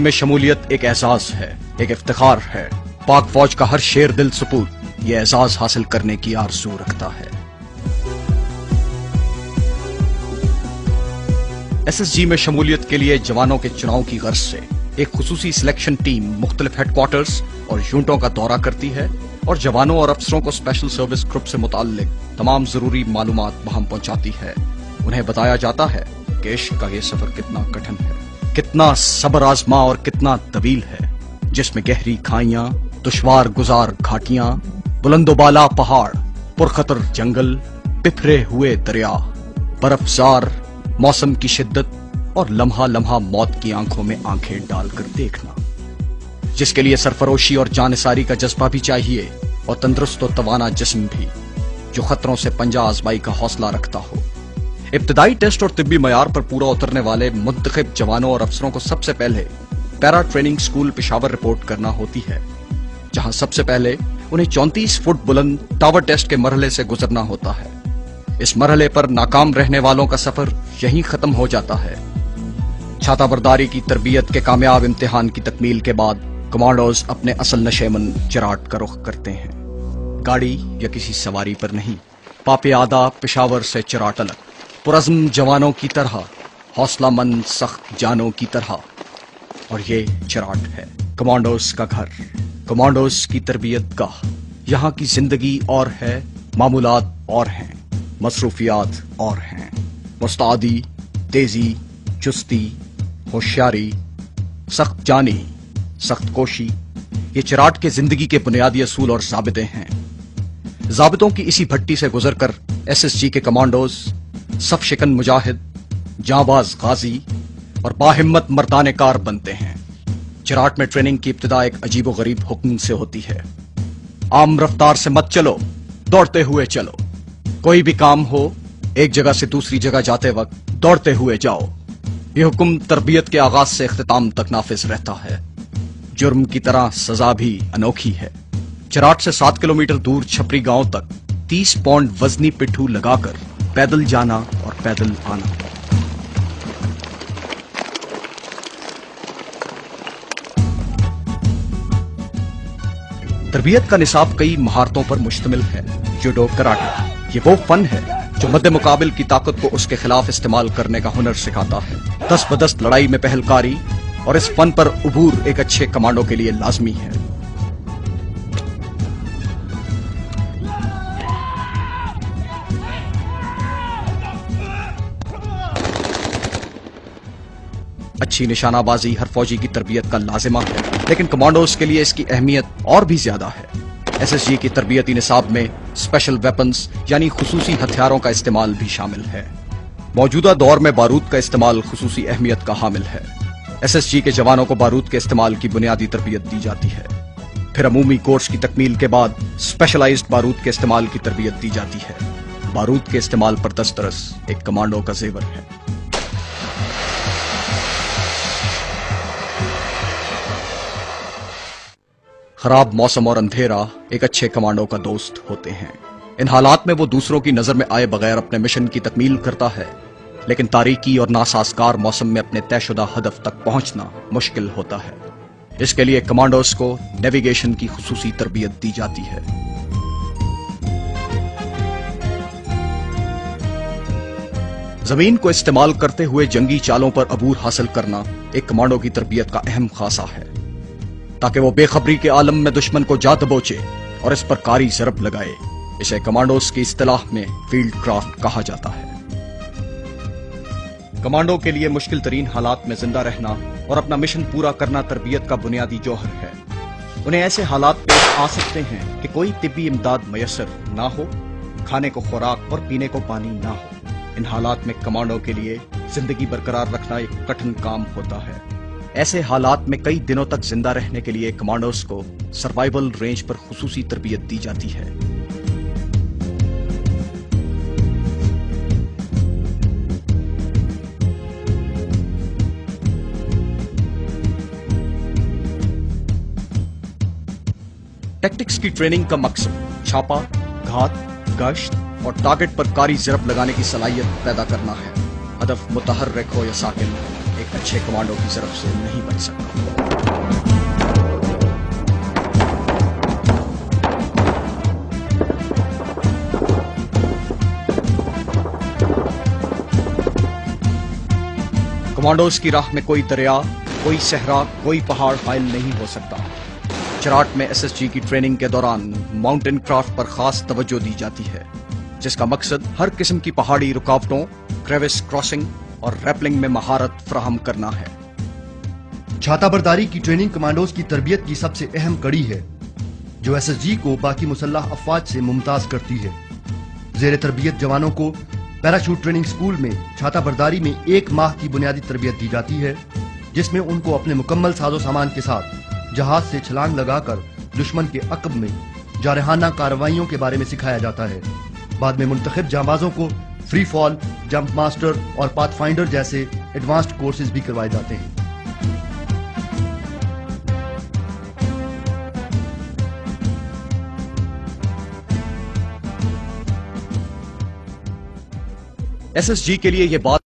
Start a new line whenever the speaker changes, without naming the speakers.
में शमूलियत एक एजाज है, एक इफ्तिखार है। पाक फौज का हर शेर दिल सपूत ये एजाज हासिल करने की आरज़ू रखता है। एसएसजी में शमूलियत के लिए जवानों के चुनाव की गर्ज से एक खुसूसी सिलेक्शन टीम मुख्तलिफ हेडक्वार्टर्स और यूनिटों का दौरा करती है और जवानों और अफसरों को स्पेशल सर्विस ग्रुप से मुताल्लिक तमाम जरूरी मालूमात वहां पहुंचाती है। उन्हें बताया जाता है कि इश्क का ये सफर कितना कठिन है, कितना सब्र आजमा और कितना तवील है, जिसमें गहरी खाइयां, दुश्वार गुजार घाटियां, बुलंदोबाला पहाड़, पुरखतर जंगल, बिखरे हुए दरिया, बर्फजार मौसम की शिद्दत और लम्हा लम्हा मौत की आंखों में आंखें डालकर देखना, जिसके लिए सरफरोशी और जानिसारी का जज्बा भी चाहिए और तंदुरुस्त और तवाना जिस्म भी, जो खतरों से पंजा आजमाई का हौसला रखता हो। इब्तदाई टेस्ट और तिब्बी मयार पर पूरा उतरने वाले मुंतखब जवानों और अफसरों को सबसे पहले para training school Peshawar report करना होती है, जहां सबसे पहले उन्हें 34 फुट बुलंद टावर टेस्ट के मरहले से गुजरना होता है। इस मरहले पर नाकाम रहने वालों का सफर यहीं खत्म हो जाता है। छाताबरदारी की तरबियत के कामयाब इम्तिहान की तकमील के बाद कमांडोज अपने असल नशेमन चराट का रुख करते हैं। गाड़ी या किसी सवारी पर नहीं, पापे आदा पेशावर से चराट अलग, पुरज़्म जवानों की तरह, हौसलामंद सख्त जानों की तरह। और ये चराट है कमांडोज का घर, कमांडोज की तरबियत गाह। यहाँ की जिंदगी और है, मामूलात और हैं, मसरूफियात और हैं। मुस्तादी, तेजी, चुस्ती, होशियारी, सख्त जानी, सख्त कोशी, ये चराट के जिंदगी के बुनियादी असूल और ज़ाबिते हैं। ज़ाबितों की इसी भट्टी से गुजरकर एसएसजी के कमांडोज सफ शिकन मुजाहिद, जांबाज गाजी और बाहिम्मत मर्दाने कार बनते हैं। चराट में ट्रेनिंग की इब्तिदा एक अजीब व गरीब हुक्म से होती है। आम रफ्तार से मत चलो, दौड़ते हुए चलो। कोई भी काम हो, एक जगह से दूसरी जगह जाते वक्त दौड़ते हुए जाओ। यह हुक्म तरबियत के आगाज से इख्तिताम तक नाफिज रहता है। जुर्म की तरह सजा भी अनोखी है। चराट से 7 किलोमीटर दूर छपरी गांव तक 30 पौंड वजनी पिट्ठू लगाकर पैदल जाना और पैदल आना। तरबियत का निसाब कई महारतों पर मुश्तमिल है। जूडो, कराटे, ये वो फन है जो मद्दे मुकाबिल की ताकत को उसके खिलाफ इस्तेमाल करने का हुनर सिखाता है। दस्त बदस्त लड़ाई में पहलकारी और इस फन पर उबूर एक अच्छे कमांडो के लिए लाजमी है। अच्छी निशानाबाजी हर फौजी की तरबियत का लाजिमा है, लेकिन कमांडोज के लिए इसकी अहमियत और भी ज्यादा है। एसएसजी की तरबियती निसाब में स्पेशल वेपन्स यानी खुसूसी हथियारों का इस्तेमाल भी शामिल है। मौजूदा दौर में बारूद का इस्तेमाल खुसूसी अहमियत का हामिल है। एसएसजी के जवानों को बारूद के इस्तेमाल की बुनियादी तरबियत दी जाती है। फिर अमूमी कोर्स की तकमील के बाद स्पेशलाइज्ड बारूद के इस्तेमाल की तरबियत दी जाती है। बारूद के इस्तेमाल पर दस्तरस एक कमांडो का जेवर है। खराब मौसम और अंधेरा एक अच्छे कमांडो का दोस्त होते हैं। इन हालात में वो दूसरों की नजर में आए बगैर अपने मिशन की तकमील करता है, लेकिन तारीकी और नासाजगार मौसम में अपने तयशुदा हदफ तक पहुंचना मुश्किल होता है। इसके लिए कमांडोज को नेविगेशन की खुसूसी तरबियत दी जाती है। जमीन को इस्तेमाल करते हुए जंगी चालों पर अबूर हासिल करना एक कमांडो की तरबियत का अहम खासा है, ताकि वो बेखबरी के आलम में दुश्मन को जा दबोचे और इस पर कारी ज़रब लगाए। इसे कमांडोज की इस्तिलाह में फील्ड क्राफ्ट कहा जाता है। कमांडो के लिए मुश्किल तरीन हालात में जिंदा रहना और अपना मिशन पूरा करना तरबियत का बुनियादी जौहर है। उन्हें ऐसे हालात पेश आ सकते हैं कि कोई तिब्बी इमदाद मयसर ना हो, खाने को खुराक और पीने को पानी ना हो। इन हालात में कमांडो के लिए जिंदगी बरकरार रखना एक कठिन काम होता है। ऐसे हालात में कई दिनों तक जिंदा रहने के लिए कमांडोज को सर्वाइवल रेंज पर खुसूसी तरबियत दी जाती है। टेक्टिक्स की ट्रेनिंग का मकसद छापा, घात, गश्त और टारगेट पर कारी ज़रब लगाने की सलाहियत पैदा करना है। हदफ मुतहर्रिक हो या साकिन, एक अच्छे कमांडो की ज़रब से नहीं बच सकता। कमांडोज की राह में कोई दरिया, कोई सहरा, कोई पहाड़ हायल नहीं हो सकता। चराट में एसएसजी की ट्रेनिंग के दौरान माउंटेन क्राफ्ट पर खास तवज्जो दी जाती है, जिसका मकसद हर किस्म की पहाड़ी रुकावटों, क्रेविस क्रॉसिंग और रैपलिंग में महारत फराहम करना है।
छाताबरदारी की ट्रेनिंग कमांडोज की तरबियत की सबसे अहम कड़ी है, जो एसएसजी को बाकी मुसल्लह अफवाज से मुमताज करती है। जेर तरबियत जवानों को पैराशूट ट्रेनिंग स्कूल में छाताबरदारी में 1 माह की बुनियादी तरबियत दी जाती है, जिसमें उनको अपने मुकम्मल साजो सामान के साथ जहाज से छलांग लगाकर दुश्मन के अक़ब में जारहाना कार्रवाइयों के बारे में सिखाया जाता है। बाद में मुंतखब जांबाजों को फ्री फॉल, जंप मास्टर और पाथफाइंडर जैसे एडवांस्ड कोर्सेज भी करवाए जाते हैं।
एसएसजी के लिए ये बात